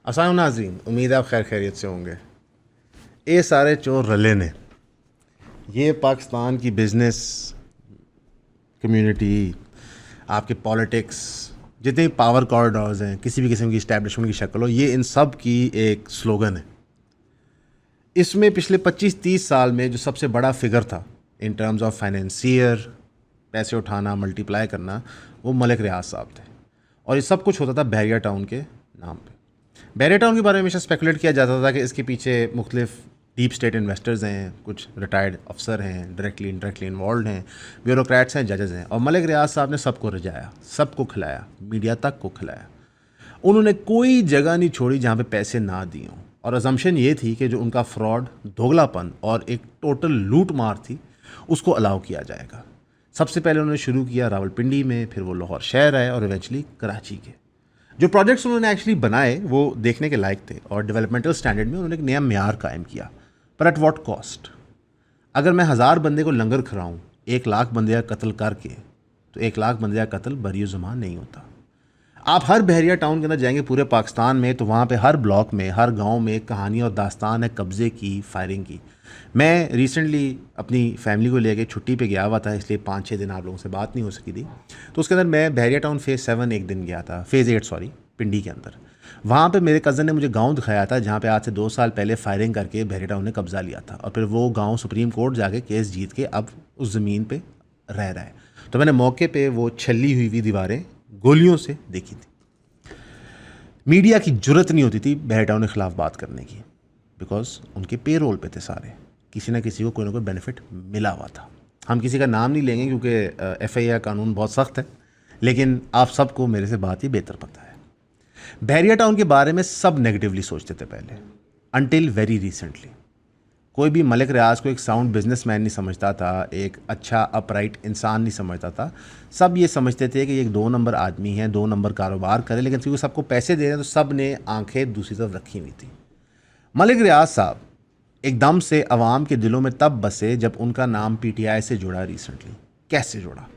अस्सलाम नाज़रीन, उम्मीद है आप खैर खैरियत से होंगे। ये सारे चोर रले ने, ये पाकिस्तान की बिज़नेस कम्युनिटी, आपके पॉलिटिक्स, जितने पावर कॉरिडोर्स हैं, किसी भी किस्म की इस्टेब्लिशमेंट की शक्ल हो, ये इन सब की एक स्लोगन है। इसमें पिछले 25-30 साल में जो सबसे बड़ा फिगर था इन टर्म्स ऑफ फाइनेंसियर, पैसे उठाना, मल्टीप्लाई करना, वो मलिक रियाज साहब थे। और ये सब कुछ होता था बहरिया टाउन के नाम पे। बहरिया टाउन के बारे में हमेशा स्पेकुलेट किया जाता था कि इसके पीछे मुख्तलिफ डीप स्टेट इन्वेस्टर्स हैं, कुछ रिटायर्ड अफसर हैं, डायरेक्टली इनडायरेक्टली इन्वॉल्व हैं, ब्यूरोक्रेट्स हैं, जजेस हैं। और मलिक रियाज साहब ने सबको रिझाया, सबको खिलाया, मीडिया तक को खिलाया। उन्होंने कोई जगह नहीं छोड़ी जहाँ पे पैसे ना दिए हों। और अजम्पशन ये थी कि जो उनका फ्रॉड, दोगलापन और एक टोटल लूट मार थी, उसको अलाउ किया जाएगा। सबसे पहले उन्होंने शुरू किया रावलपिंडी में, फिर वो लाहौर शहर आए और इवेंचुअली कराची के। जो प्रोजेक्ट्स उन्होंने एक्चुअली बनाए वो देखने के लायक थे और डेवलपमेंटल स्टैंडर्ड में उन्होंने एक नया म्यार कायम किया, पर एट वॉट कॉस्ट। अगर मैं 1000 बंदे को लंगर खिलाऊँ 1 लाख बंदे का कत्ल करके, तो 1 लाख बंदे का कत्ल बरी ज़ुबान नहीं होता। आप हर बहरिया टाउन के अंदर जाएंगे पूरे पाकिस्तान में, तो वहाँ पे हर ब्लॉक में, हर गांव में एक कहानी और दास्तान है कब्ज़े की, फायरिंग की। मैं रिसेंटली अपनी फैमिली को लेके छुट्टी पे गया हुआ था, इसलिए 5-6 दिन आप लोगों से बात नहीं हो सकी थी। तो उसके अंदर मैं बहरिया टाउन फ़ेज़ 7 एक दिन गया था, फ़ेज़ 8 सॉरी, पिंडी के अंदर। वहाँ पे मेरे कज़न ने मुझे गांव दिखाया था जहाँ पे आज से 2 साल पहले फायरिंग करके बहरिया टाउन ने कब्ज़ा लिया था, और फिर वो गाँव सुप्रीम कोर्ट जाके केस जीत के अब उस ज़मीन पर रह रहा है। तो मैंने मौके पर वो छली हुई दीवारें गोलियों से देखी थी। मीडिया की जुर्रत नहीं होती थी बहरिया टाउन के ख़िलाफ़ बात करने की, बिकॉज उनके पे रोल पे थे सारे, किसी ना किसी को कोई ना कोई बेनिफिट मिला हुआ था। हम किसी का नाम नहीं लेंगे क्योंकि FIA कानून बहुत सख्त है, लेकिन आप सबको मेरे से बात ही बेहतर पता है। बहरिया टाउन के बारे में सब नेगेटिवली सोचते थे पहले, अनटिल वेरी रिसेंटली। कोई भी मलिक रियाज को एक साउंड बिजनेसमैन नहीं समझता था, एक अच्छा अपराइट इंसान नहीं समझता था। सब ये समझते थे कि ये एक 2 नंबर आदमी है, 2 नंबर कारोबार करे, लेकिन क्योंकि सबको पैसे दे रहे हैं तो सब ने आंखें दूसरी तरफ रखी हुई थी। मलिक रियाज साहब एकदम से अवाम के दिलों में तब बसे जब उनका नाम PTI से जुड़ा रिसेंटली। कैसे जुड़ा?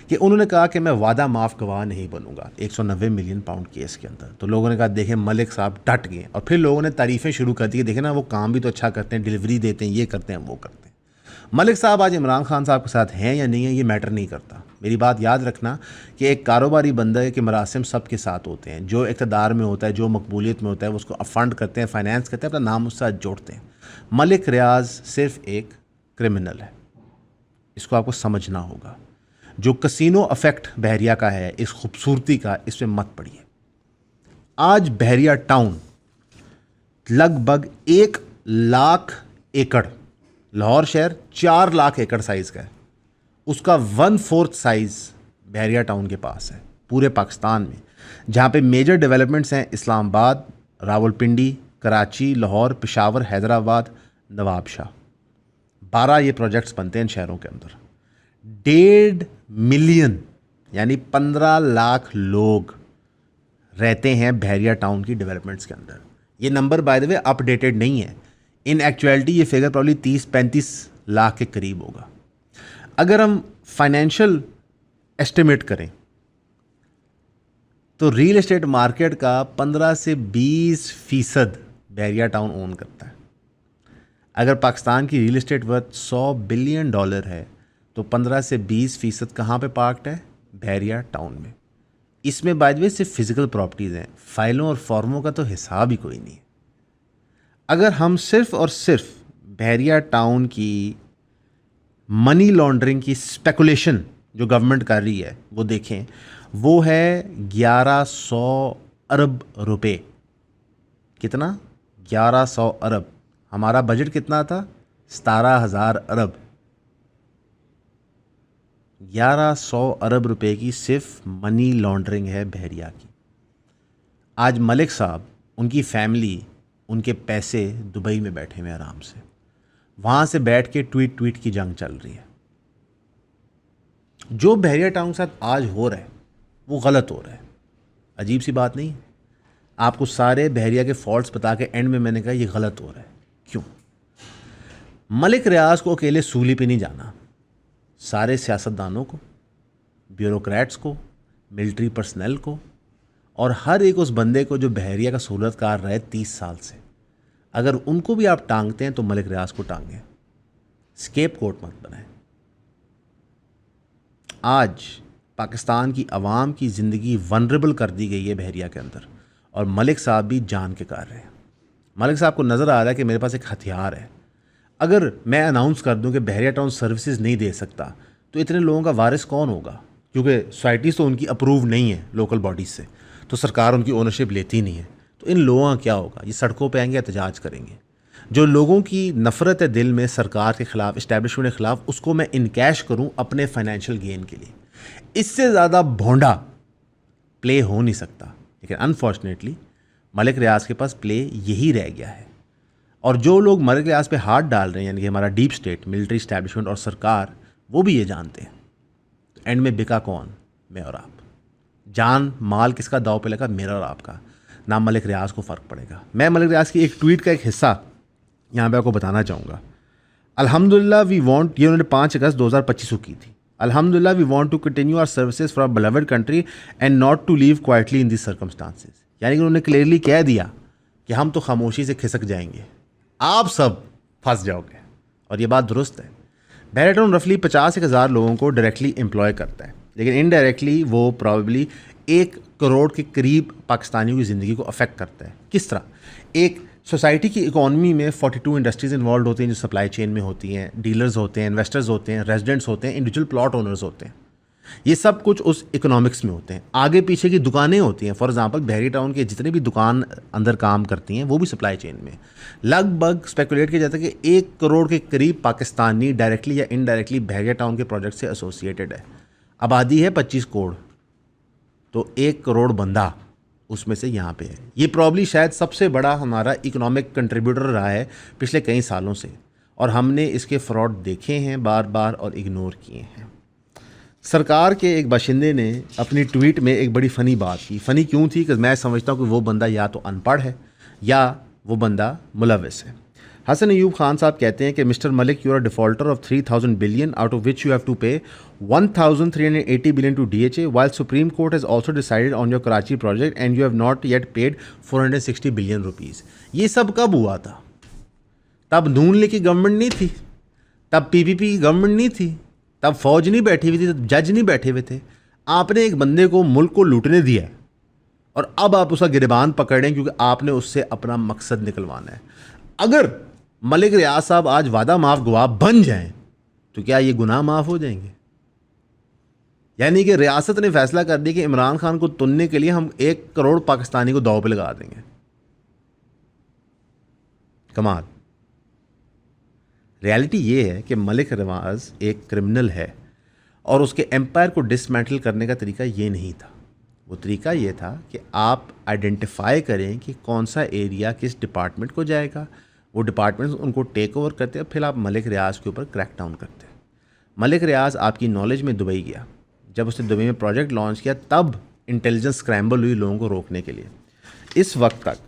कि उन्होंने कहा कि मैं वादा माफ़ गवाह नहीं बनूंगा 190 मिलियन पाउंड केस के अंदर। तो लोगों ने कहा देखें मलिक साहब डट गए, और फिर लोगों ने तारीफ़ें शुरू कर दी कि देखें ना, वो काम भी तो अच्छा करते हैं, डिलीवरी देते हैं, ये करते हैं, वो करते हैं। मलिक साहब आज इमरान खान साहब के साथ हैं या नहीं है ये मैटर नहीं करता। मेरी बात याद रखना कि एक कारोबारी बंदा के मरासिम सब के साथ होते हैं। जो इक़्तिदार में होता है, जो मकबूलियत में होता है, उसको फंड करते हैं, फाइनेंस करते हैं, अपना नाम उसके साथ जोड़ते हैं। मलिक रियाज सिर्फ एक क्रिमिनल है, इसको आपको समझना होगा। जो कसिनो अफेक्ट बहरिया का है, इस खूबसूरती का, इस पर मत पड़िए। आज बहरिया टाउन लगभग 1 लाख एकड़, लाहौर शहर 4 लाख एकड़ साइज़ का है, उसका 1/4 साइज़ बहरिया टाउन के पास है पूरे पाकिस्तान में। जहाँ पे मेजर डेवलपमेंट्स हैं इस्लामाबाद, रावलपिंडी, कराची, लाहौर, पेशावर, हैदराबाद, नवाबशाह। 12 ये प्रोजेक्ट्स बनते हैं इन शहरों के अंदर। 1.5 मिलियन यानी 15 लाख लोग रहते हैं बहरिया टाउन की डेवलपमेंट्स के अंदर। ये number by the way updated नहीं है, इन एक्चुअलिटी ये फिगर प्रॉब्ली 30-35 लाख के करीब होगा। अगर हम फाइनेंशियल एस्टिमेट करें तो रियल एस्टेट मार्केट का 15 से 20% बहरिया टाउन ओन करता है। अगर पाकिस्तान की रियल एस्टेट वर्थ $100 बिलियन है, तो 15 से 20% कहाँ पे पार्क्ड है? बहरिया टाउन में। इसमें बाय द वे सिर्फ फिजिकल प्रॉपर्टीज़ हैं, फाइलों और फॉर्मों का तो हिसाब ही कोई नहीं है। अगर हम सिर्फ और सिर्फ बहरिया टाउन की मनी लॉन्ड्रिंग की स्पेकुलेशन जो गवर्नमेंट कर रही है वो देखें, वो है 1100 अरब रुपए। कितना? 1100 अरब। हमारा बजट कितना था? 17,000 अरब। 1100 अरब रुपए की सिर्फ मनी लॉन्ड्रिंग है बहरिया की। आज मलिक साहब, उनकी फैमिली, उनके पैसे दुबई में बैठे हुए आराम से, वहाँ से बैठ के ट्वीट की जंग चल रही है। जो बहरिया टाउन के साथ आज हो रहा है वो गलत हो रहा है। अजीब सी बात नहीं? आपको सारे बहरिया के फॉल्ट्स बता के एंड में मैंने कहा ये गलत हो रहा है। क्यों? मलिक रियाज को अकेले सूली पे नहीं जाना, सारे सियासतदानों को, ब्यूरोक्रेट्स को, मिलिट्री पर्सनल को और हर एक उस बंदे को जो बहरिया का सहूलतकार रहे 30 साल से, अगर उनको भी आप टांगते हैं तो मलिक रियाज को टांगें, स्केप कोट मत बनाएं। आज पाकिस्तान की आवाम की ज़िंदगी वनरेबल कर दी गई है बहरिया के अंदर, और मलिक साहब भी जान के कार रहे हैं। मलिक साहब को नज़र आ रहा है कि मेरे पास एक हथियार है, अगर मैं अनाउंस कर दूं कि बहरिया टाउन सर्विसेज नहीं दे सकता तो इतने लोगों का वारिस कौन होगा, क्योंकि सोसाइटीज़ तो उनकी अप्रूव नहीं है लोकल बॉडीज़ से, तो सरकार उनकी ओनरशिप लेती नहीं है। तो इन लोगों का क्या होगा? ये सड़कों पे आएंगे, एहतजाज करेंगे। जो लोगों की नफ़रत है दिल में सरकार के ख़िलाफ़, इस्टेब्लिशमेंट के ख़िलाफ़, उसको मैं इनकैश करूँ अपने फाइनेंशियल गेन के लिए। इससे ज़्यादा भोंडा प्ले हो नहीं सकता। लेकिन अनफॉर्चुनेटली मलिक रियाज के पास प्ले यही रह गया है, और जो लोग मलिक रियाज पे हाथ डाल रहे हैं, यानी कि हमारा डीप स्टेट, मिलिट्री इस्टेब्लिशमेंट और सरकार, वो भी ये जानते हैं तो एंड में बिका कौन? मैं और आप। जान माल किसका दाव पे लगा? मेरा और आपका। ना मलिक रियाज को फ़र्क पड़ेगा। मैं मलिक रियाज की एक ट्वीट का एक हिस्सा यहाँ पे आपको बताना चाहूँगा। अल्हम्दुलिल्लाह वी वांट, ये उन्होंने 5 अगस्त 2025 को की थी। अल्हम्दुलिल्लाह we want to continue our services for our beloved country and not to leave quietly in this circumstances. यानी कि उन्होंने क्लियरली कह दिया कि हम तो खामोशी से खिसक जाएंगे, आप सब फंस जाओगे। और ये बात दुरुस्त है। बहरिया टाउन रफली 50,000 लोगों को डायरेक्टली एम्प्लॉय करता है, लेकिन इनडायरेक्टली वो प्रॉबेबली 1 करोड़ के करीब पाकिस्तानियों की ज़िंदगी को अफेक्ट करता है। किस तरह? एक सोसाइटी की इकॉनमी में 42 इंडस्ट्रीज़ इन्वॉल्व होती हैं जो सप्लाई चेन में होती हैं, डीलर्स होते हैं, इन्वेस्टर्स होते हैं, रेजिडेंट्स होते हैं, इंडिविजुअल प्लॉट ओनर्स होते हैं। ये सब कुछ उस इकोनॉमिक्स में होते हैं। आगे पीछे की दुकानें होती हैं। फॉर एग्जांपल बहरी टाउन के जितने भी दुकान अंदर काम करती हैं वो भी सप्लाई चेन में। लगभग स्पेकुलेट किया जाता है कि 1 करोड़ के करीब पाकिस्तानी डायरेक्टली या इनडायरेक्टली बहरिया टाउन के प्रोजेक्ट से एसोसिएटेड है। आबादी है 25 करोड़, तो 1 करोड़ बंदा उसमें से यहाँ पे है। ये प्रॉब्ली शायद सबसे बड़ा हमारा इकोनॉमिक कंट्रीब्यूटर रहा है पिछले कई सालों से, और हमने इसके फ्रॉड देखे हैं बार बार और इग्नोर किए हैं। सरकार के एक बाशिंदे ने अपनी ट्वीट में एक बड़ी फ़नी बात की। फ़नी क्यों थी? कि मैं समझता हूँ कि वो बंदा या तो अनपढ़ है या वो बंदा मुलविस है। हसन अयूब खान साहब कहते हैं कि mister Malik, you are defaulter of 3000 billion out of which you have to pay 1380 billion to DHA, while supreme court has also decided on your Karachi project and you have not yet paid 460 billion rupees. ये सब कब हुआ था? तब नून league की government नहीं थी, तब PPP की गवर्नमेंट नहीं थी, तब फौज नहीं बैठी हुई थी, तब जज नहीं बैठे हुए थे। आपने एक बंदे को मुल्क को लूटने दिया है और अब आप उसका गिरबान पकड़ें क्योंकि आपने उससे अपना मकसद निकलवाना है। अगर मलिक रियाज साहब आज वादा माफ गवाह बन जाएं तो क्या ये गुनाह माफ हो जाएंगे? यानी कि रियासत ने फैसला कर दिया कि इमरान खान को तुनने के लिए हम 1 करोड़ पाकिस्तानी को दाव पे लगा देंगे। कमाल। रियलिटी ये है कि मलिक रियाज एक क्रिमिनल है और उसके एम्पायर को डिसमेंटल करने का तरीका ये नहीं था। वो तरीका ये था कि आप आइडेंटिफाई करें कि कौन सा एरिया किस डिपार्टमेंट को जाएगा, वो डिपार्टमेंट्स उनको टेक ओवर करते हैं, फिर आप मलिक रियाज के ऊपर क्रैक डाउन करते हैं। मलिक रियाज आपकी नॉलेज में दुबई गया, जब उसने दुबई में प्रोजेक्ट लॉन्च किया तब इंटेलिजेंस स्क्रैम्बल हुई लोगों को रोकने के लिए। इस वक्त तक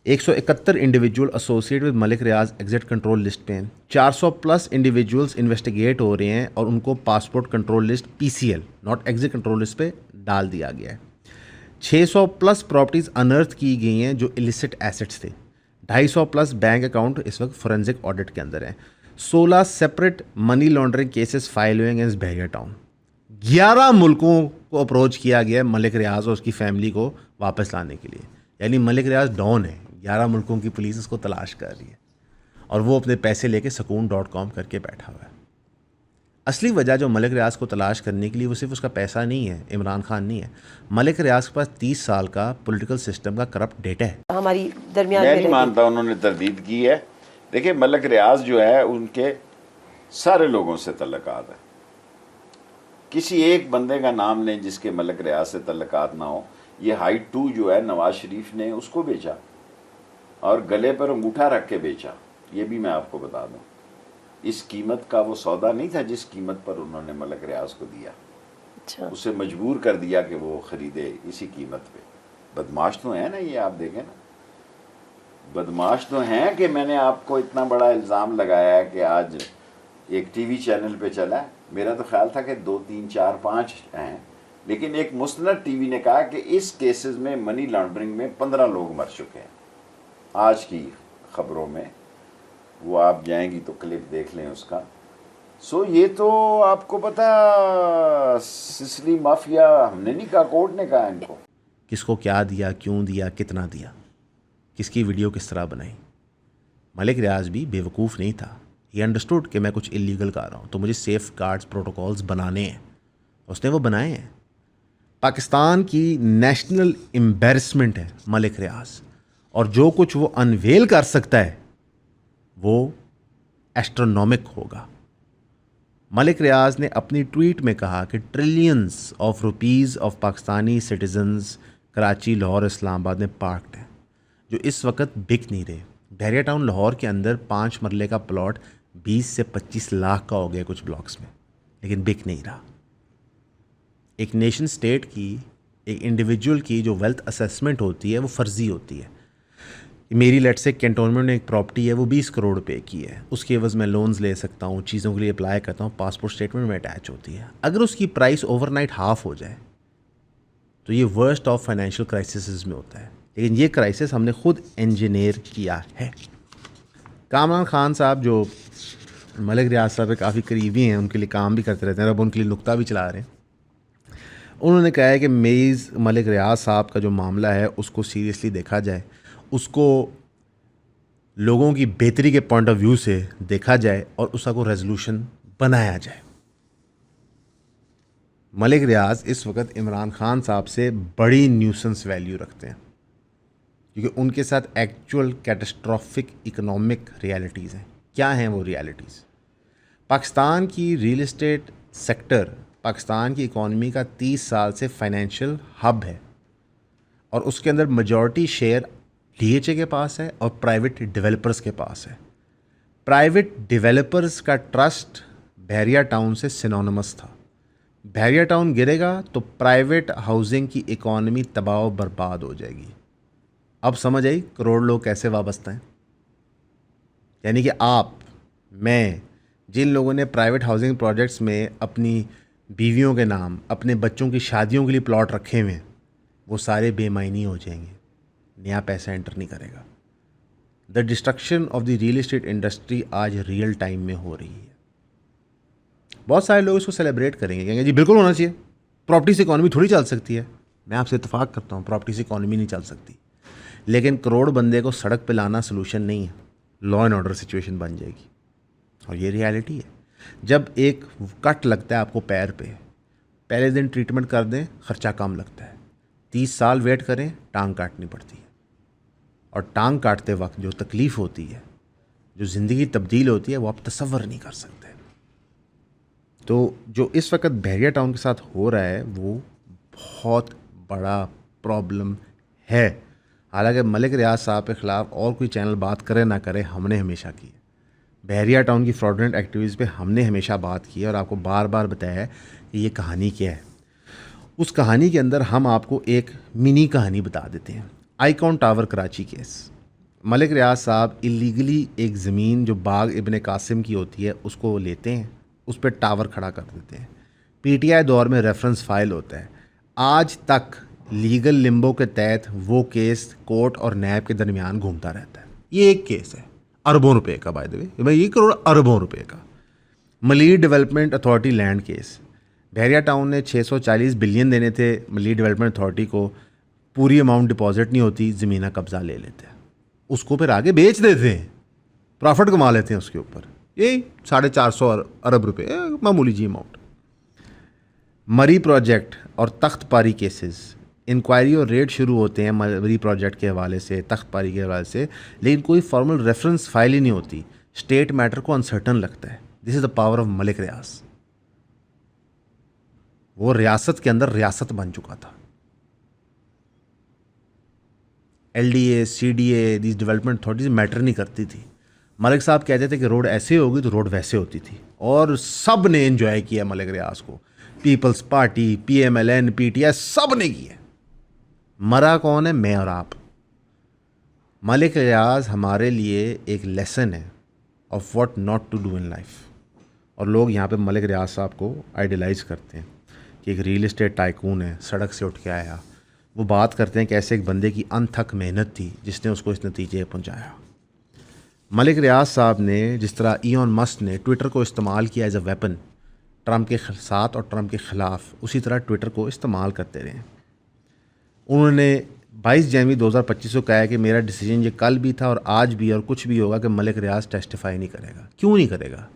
171 individual associate with Malik Riaz exit control list पे हैं। 400 प्लस इंडिविजुअल्स इन्वेस्टिगेट हो रहे हैं और उनको passport control list PCL not exit control list पे डाल दिया गया है। 600 प्लस प्रॉपर्टीज़ अनर्थ की गई हैं जो इलिसिट एसेट्स थे। 250 प्लस बैंक अकाउंट इस वक्त फोरेंसिक ऑडिट के अंदर हैं। 16 separate money laundering cases file हुए अगेंस्ट बहरिया टाउन। 11 मुल्कों को अप्रोच किया गया है मलिक रियाज और उसकी फैमिली को वापस लाने के लिए। यानी मलिक रियाज डॉन है, 11 मुल्कों की पुलिस उसको तलाश कर रही है और वो अपने पैसे लेके सकून.com करके बैठा हुआ है। असली वजह जो मलिक रियाज को तलाश करने के लिए वो सिर्फ उसका पैसा नहीं है, इमरान खान नहीं है। मलिक रियाज के पास 30 साल का पॉलिटिकल सिस्टम का करप्ट डेटा है। हमारी दरमियान मैं नहीं मानता उन्होंने तरदीद की है। देखिए मलिक रियाज जो है उनके सारे लोगों से तल्लुकात है। किसी एक बंदे का नाम लें जिसके मलिक रियाज से तल्लुकात ना हो। ये हाइट 2 जो है नवाज शरीफ ने उसको बेचा और गले पर अंगूठा रख के बेचा। ये भी मैं आपको बता दूं, इस कीमत का वो सौदा नहीं था जिस कीमत पर उन्होंने मलिक रियाज को दिया। अच्छा। उसे मजबूर कर दिया कि वो खरीदे इसी कीमत पे। बदमाश तो है ना ये, आप देखें ना, बदमाश तो हैं कि मैंने आपको इतना बड़ा इल्ज़ाम लगाया है कि आज एक TV चैनल पे चला है। मेरा तो ख्याल था कि 2, 3, 4, 5 हैं लेकिन एक मुस्तनद टीवी ने कहा कि इस केसेस में मनी लॉन्ड्रिंग में 15 लोग मर चुके हैं। आज की खबरों में वो आप जाएंगी तो क्लिप देख लें उसका। सो ये तो आपको पता, सिसली माफिया, हमने नहीं कहा, कोर्ट ने कहा इनको। किसको क्या दिया, क्यों दिया, कितना दिया, किसकी वीडियो किस तरह बनाई। मलिक रियाज भी बेवकूफ़ नहीं था। ही अंडरस्टूड कि मैं कुछ इलीगल कर रहा हूँ तो मुझे सेफ गार्ड्स प्रोटोकॉल्स बनाने हैं, उसने वो बनाए हैं। पाकिस्तान की नेशनल एम्बैरसमेंट है मलिक रियाज, और जो कुछ वो अनवेल कर सकता है वो एस्ट्रोनॉमिक होगा। मलिक रियाज ने अपनी ट्वीट में कहा कि trillions of rupees of Pakistani citizens Karachi, Lahore, Islamabad में पार्क्ड हैं, जो इस वक्त बिक नहीं रहे। बहरिया टाउन लाहौर के अंदर 5 मरले का प्लॉट 20 से 25 लाख का हो गया कुछ ब्लॉक्स में, लेकिन बिक नहीं रहा। एक नेशन स्टेट की, एक इंडिविजुअल की जो वेल्थ असेसमेंट होती है वो फ़र्जी होती है। मेरी लेट से कैंटोनमेंट में एक प्रॉपर्टी है, वो 20 करोड़ रुपए की है, उसके एवज़ मैं लोन्स ले सकता हूँ, चीज़ों के लिए अप्लाई करता हूँ, पासपोर्ट स्टेटमेंट में अटैच होती है। अगर उसकी प्राइस ओवरनाइट हाफ हो जाए तो ये वर्स्ट ऑफ फाइनेंशियल क्राइसिस में होता है। लेकिन ये क्राइसिस हमने खुद इंजीनियर किया है। कामरान खान साहब जो मलिक रियाज साहब के काफ़ी करीबी हैं, उनके लिए काम भी करते रहते हैं, अब उनके लिए नुक्ता भी चला रहे हैं। उन्होंने कहा है कि मेज़ मलिक रियाज साहब का जो मामला है उसको सीरियसली देखा जाए, उसको लोगों की बेहतरी के पॉइंट ऑफ व्यू से देखा जाए और उसका को रेजोल्यूशन बनाया जाए। मलिक रियाज इस वक्त इमरान खान साहब से बड़ी न्यूसेंस वैल्यू रखते हैं, क्योंकि उनके साथ एक्चुअल कैटास्ट्रॉफिक इकोनॉमिक रियलिटीज़ हैं। क्या हैं वो रियलिटीज़? पाकिस्तान की रियल एस्टेट सेक्टर पाकिस्तान की इकॉनमी का 30 साल से फाइनेंशियल हब है, और उसके अंदर मेजॉरिटी शेयर डीएचए के पास है और प्राइवेट डेवलपर्स के पास है। प्राइवेट डेवलपर्स का ट्रस्ट बहरिया टाउन से सिनोनिमस था। बहरिया टाउन गिरेगा तो प्राइवेट हाउसिंग की इकॉनमी तबाह व बर्बाद हो जाएगी। अब समझ आई करोड़ लोग कैसे वाबस्ता हैं। यानी कि आप, मैं, जिन लोगों ने प्राइवेट हाउसिंग प्रोजेक्ट्स में अपनी बीवियों के नाम, अपने बच्चों की शादियों के लिए प्लॉट रखे हुए हैं, वो सारे बेमायनी हो जाएंगे, नया पैसा एंटर नहीं करेगा। The destruction of the real estate industry आज रियल टाइम में हो रही है। बहुत सारे लोग इसको सेलिब्रेट करेंगे, कहेंगे जी बिल्कुल होना चाहिए, प्रॉपर्टी से इकॉनमी थोड़ी चल सकती है। मैं आपसे इत्तेफाक करता हूँ, प्रॉपर्टी से इकॉनमी नहीं चल सकती, लेकिन करोड़ बंदे को सड़क पे लाना सोल्यूशन नहीं है। लॉ एंड ऑर्डर सिचुएशन बन जाएगी, और ये रियलिटी है। जब एक कट लगता है आपको पैर पे, पहले दिन ट्रीटमेंट कर दें, ख़र्चा कम लगता है। 30 साल वेट करें, टांग काटनी पड़ती है, और टांग काटते वक्त जो तकलीफ़ होती है, जो ज़िंदगी तब्दील होती है, वो आप तसव्वुर नहीं कर सकते। तो जो इस वक्त बहरिया टाउन के साथ हो रहा है वो बहुत बड़ा प्रॉब्लम है। हालांकि मलिक रियाज साहब के ख़िलाफ़ और कोई चैनल बात करे ना करे, हमने हमेशा की है। बहरिया टाउन की फ्रॉडलेंट एक्टिविटीज़ पे हमने हमेशा बात की है और आपको बार बार बताया है कि ये कहानी क्या है। उस कहानी के अंदर हम आपको एक मिनी कहानी बता देते हैं। Icon Tower Karachi case. Malik Riaz साहब इलीगली एक ज़मीन जो बाग इब्ने कासिम की होती है उसको वो लेते हैं, उस पर टावर खड़ा कर देते हैं। पीटीआई दौर में रेफरेंस फाइल होता है। आज तक लीगल लिम्बो के तहत वो केस कोर्ट और नैब के दरमियान घूमता रहता है। ये एक केस है अरबों रुपए का, बाय द वे, भाई ये करोड़ अरबों रुपए का। Malir Development Authority land case. Bahria Town ने 640 बिलियन देने थे मलीर डेवलपमेंट अथॉरिटी को, पूरी अमाउंट डिपॉजिट नहीं होती, ज़मीन का कब्ज़ा ले लेते हैं, उसको फिर आगे बेच देते हैं, प्रॉफिट कमा लेते हैं उसके ऊपर। ये 450 अरब रुपए, मामूली जी अमाउंट। मरी प्रोजेक्ट और तख्त पारी केसेस। इंक्वायरी और रेड शुरू होते हैं मरी प्रोजेक्ट के हवाले से, तख्त पारी के हवाले से, लेकिन कोई फॉर्मल रेफरेंस फाइल ही नहीं होती। स्टेट मैटर को अनसर्टन लगता है। This is the power of Malik Riaz. वो रियासत के अंदर रियासत बन चुका था। LDA, CDA, this development authorities matter नहीं करती थी। मलिक साहब कहते थे कि रोड ऐसे होगी तो रोड वैसे होती थी, और सब ने एंजॉय किया मलिक रियाज को। पीपल्स पार्टी, PMLN, PTI, सब ने किया। मरा कौन है? मैं और आप। मलिक रियाज हमारे लिए एक लेसन है of what not to do in life, और लोग यहाँ पे मलिक रियाज साहब को आइडियलाइज करते हैं कि एक रियल एस्टेट टाइकून है, सड़क से उठ के आया। वो बात करते हैं कि ऐसे एक बंदे की अनथक मेहनत थी जिसने उसको इस नतीजे पर पहुँचाया। मलिक रियाज साहब ने, जिस तरह इलॉन मस्क ने ट्विटर को इस्तेमाल किया एज अ वेपन ट्रंप के साथ और ट्रंप के ख़िलाफ़, उसी तरह ट्विटर को इस्तेमाल करते रहे। उन्होंने 22 जनवरी 2025 को कहा है कि मेरा डिसीजन ये कल भी था और आज भी, और कुछ भी होगा, कि मलिक रियाज टेस्टिफाई नहीं करेगा। क्यों नहीं करेगा?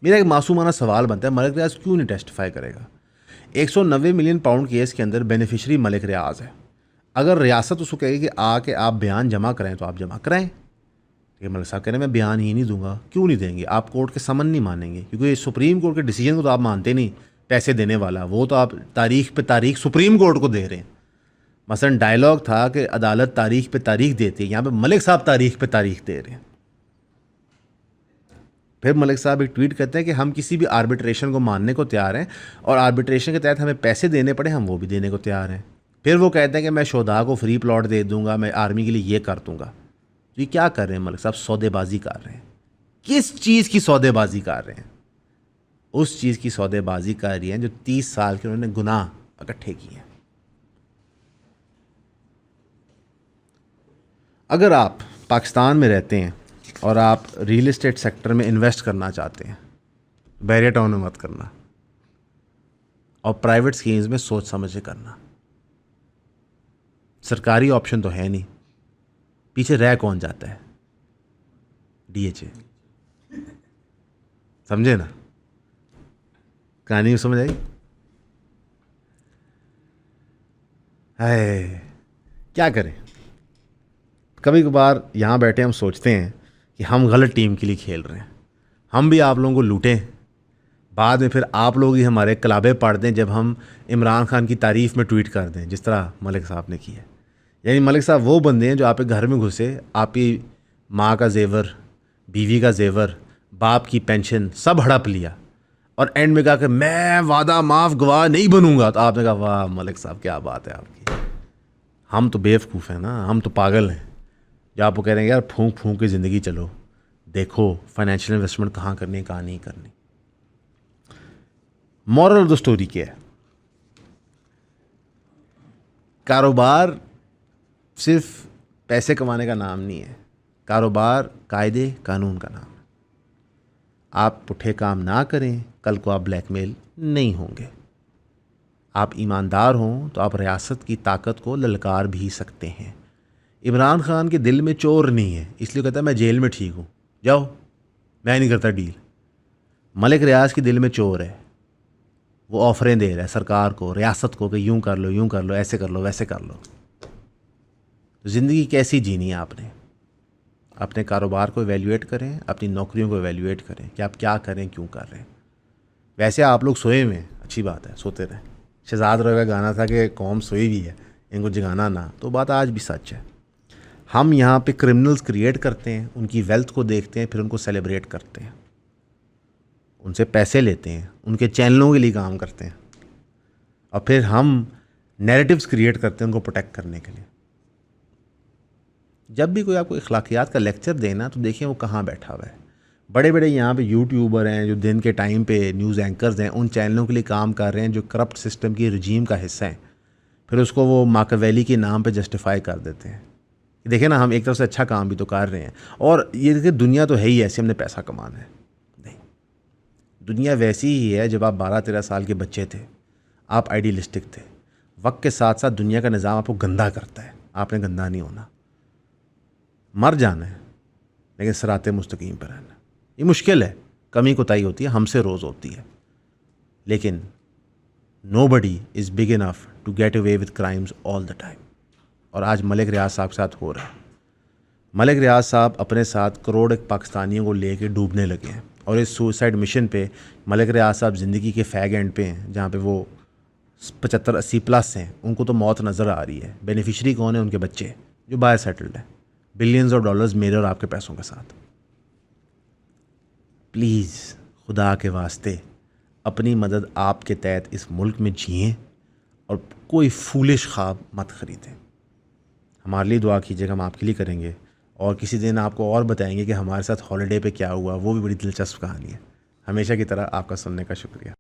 मेरा एक मासूमाना सवाल बनता है, मलिक रियाज क्यों नहीं टेस्टिफाई करेगा? 190 मिलियन पाउंड केस के अंदर बेनिफिशरी मलिक रियाज है। अगर रियासत उसको कहेगी कि आके आप बयान जमा करें तो आप जमा कराएं। लेकिन मलिक साहब कह रहे हैं मैं बयान ही नहीं दूंगा। क्यों नहीं देंगे? आप कोर्ट के समन नहीं मानेंगे, क्योंकि सुप्रीम कोर्ट के डिसीजन को तो आप मानते नहीं। पैसे देने वाला वो तो आप तारीख पे तारीख सुप्रीम कोर्ट को दे रहे हैं। मसलन डायलॉग था कि अदालत तारीख पे तारीख देती है, यहाँ पे मलिक साहब तारीख पे तारीख दे रहे हैं। फिर मलिक साहब एक ट्वीट करते हैं कि हम किसी भी आर्बिट्रेशन को मानने को तैयार हैं और आर्बिट्रेशन के तहत हमें पैसे देने पड़े हम वो भी देने को तैयार हैं। फिर वो कहते हैं कि मैं शोधा को फ्री प्लॉट दे दूंगा, मैं आर्मी के लिए ये कर दूंगा। तो ये क्या कर रहे हैं मलिक साहब? सौदेबाजी कर रहे हैं। किस चीज़ की सौदेबाजी कर रहे हैं? उस चीज़ की सौदेबाजी कर रही हैं जो 30 साल के उन्होंने गुनाह इकट्ठे किए हैं। अगर आप पाकिस्तान में रहते हैं और आप रियल एस्टेट सेक्टर में इन्वेस्ट करना चाहते हैं, बैरियर टाउन में मत करना, और प्राइवेट स्कीम्स में सोच समझ के करना। सरकारी ऑप्शन तो है नहीं, पीछे रह कौन जाता है? DHA। समझे ना कहानी? समझ आई? हाय, क्या करें? कभी कभार यहाँ बैठे हम सोचते हैं कि हम गलत टीम के लिए खेल रहे हैं। हम भी आप लोगों को लूटें, बाद में फिर आप लोग ही हमारे कलाबे पाड़ दें जब हम इमरान खान की तारीफ़ में ट्वीट कर दें, जिस तरह मलिक साहब ने किया। यानी मलिक साहब वो बंदे हैं जो आपके घर में घुसे, आपकी माँ का जेवर, बीवी का जेवर, बाप की पेंशन सब हड़प लिया और एंड में कहा कि मैं वादा माफ़ गवाह नहीं बनूंगा। तो आपने कहा वाह मलिक साहब क्या बात है आपकी। हम तो बेवकूफ़ हैं ना, हम तो पागल हैं जो आपको कह रहे हैं यार फूंक फूंक के ज़िंदगी चलो, देखो फाइनेंशियल इन्वेस्टमेंट कहाँ करनी है कहाँ नहीं करनी। मॉरल ऑफ द स्टोरी क्या है? कारोबार सिर्फ पैसे कमाने का नाम नहीं है, कारोबार कायदे कानून का नाम है। आप पुट्ठे काम ना करें, कल को आप ब्लैकमेल नहीं होंगे। आप ईमानदार हों तो आप रियासत की ताकत को ललकार भी सकते हैं। इमरान खान के दिल में चोर नहीं है, इसलिए कहता है मैं जेल में ठीक हूँ, जाओ मैं नहीं करता डील। मलिक रियाज के दिल में चोर है, वो ऑफरें दे रहा है सरकार को, रियासत को, कि यूँ कर लो, ऐसे कर लो, वैसे कर लो। तो ज़िंदगी कैसी जीनी है आपने? अपने कारोबार को एवेल्यूएट करें, अपनी नौकरियों को एवेल्यूएट करें कि आप क्या करें, क्यों कर रहे हैं। वैसे आप लोग सोए हुए हैं, अच्छी बात है, सोते रहें। शहजाद रव का गाना था कि कौम सोई हुई है, इनको जगाना ना, तो बात आज भी सच है। हम यहाँ पे क्रिमिनल्स क्रिएट करते हैं, उनकी वेल्थ को देखते हैं, फिर उनको सेलिब्रेट करते हैं, उनसे पैसे लेते हैं, उनके चैनलों के लिए काम करते हैं, और फिर हम नैरेटिव्स क्रिएट करते हैं उनको प्रोटेक्ट करने के लिए। जब भी कोई आपको अखलाकियात का लेक्चर देना तो देखिए वो कहाँ बैठा हुआ है। बड़े बड़े यहाँ पे यूट्यूबर हैं जो दिन के टाइम पे न्यूज़ एंकर्स हैं, उन चैनलों के लिए काम कर रहे हैं जो करप्ट सिस्टम की रजीम का हिस्सा हैं, फिर उसको वो माकियावेली के नाम पे जस्टिफाई कर देते हैं। देखिए ना, हम एक तरफ से अच्छा काम भी तो कर रहे हैं, और ये देखिए दुनिया तो है ही ऐसी, हमने पैसा कमाना है नहीं। दुनिया वैसी ही है, जब आप 12-13 साल के बच्चे थे, आप आइडियलिस्टिक थे। वक्त के साथ साथ दुनिया का निज़ाम आपको गंदा करता है, आपने गंदा नहीं होना। मर जाना है लेकिन सराते मुस्तकीम पर रहना। ये मुश्किल है, कमी कोताही होती है, हमसे रोज़ होती है, लेकिन nobody is big enough to get away with crimes all the time. और आज मलिक रियाज साहब के साथ हो रहा है। मलिक रियाज साहब अपने साथ करोड़ पाकिस्तानियों को लेके डूबने लगे हैं, और इस सुसाइड मिशन पे मलिक रियाज साहब ज़िंदगी के फैग एंड पे हैं, जहाँ पे वो 75-80 प्लस हैं, उनको तो मौत नज़र आ रही है। बेनिफिशरी कौन है? उनके बच्चे जो बाहर सेटल्ड हैं, बिलियंस ऑफ डॉलर्स मेरे और आपके पैसों के साथ। प्लीज़ खुदा के वास्ते अपनी मदद आपके तहत इस मुल्क में जिएं और कोई फूलिश ख्वाब मत ख़रीदें। हमारे लिए दुआ कीजिएगा, हम आपके लिए करेंगे, और किसी दिन आपको और बताएंगे कि हमारे साथ हॉलिडे पे क्या हुआ। वो भी बड़ी दिलचस्प कहानी है। हमेशा की तरह आपका सुनने का शुक्रिया।